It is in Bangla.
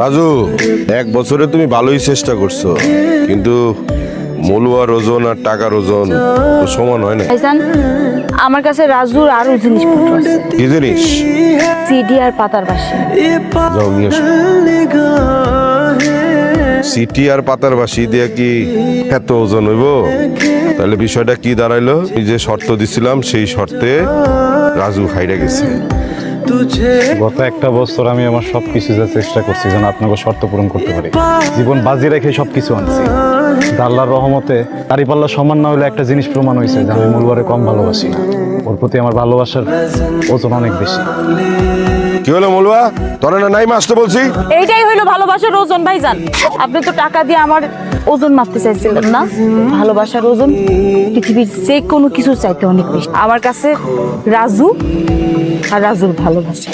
রাজু, 1 বছরে তুমি ভালোই চেষ্টা করছো, কিন্তু মলুয়ার ওজন আর টাকার ওজন তো সমান হয় না। ভাইজান, আমার কাছে রাজুর আরো জিনিসপত্র আছে। কি জিনিস? সিডি আর পাতার বাসি। যাও নিয়ে আসো। সিটি আর পাতার বাসি দিয়ে কি এত ওজন হইব? তাহলে বিষয়টা কি দাঁড়াইলো? এই যে শর্ত দিছিলাম সেই শর্তে রাজু খাইরা গেছে। গত 1 বছর আমি আমার সবকিছু যা চেষ্টা করছি যেন আপনাকে শর্ত পূরণ করতে পারি। জীবন বাজি রেখে সবকিছু আনছি। আল্লাহর রহমতে দাঁড়িপাল্লা সমান না হলে একটা জিনিস প্রমাণ হয়েছে যে আমি মূলবারে কম ভালোবাসি না। ওর প্রতি আমার ভালোবাসার ওজন অনেক বেশি। কি হলো মলুয়া? তোরা না নাই মাসতে বলছি? এইটাই হইলো ভালোবাসার ওজন ভাইজান। আপনি তো টাকা দিয়ে আমার ওজন মাপতে চাইছিলেন না। ভালোবাসার ওজন পৃথিবীর যে কোনো কিছু চাইতে অনেক বেশি। আমার কাছে রাজু আর রাজুর ভালোবাসা।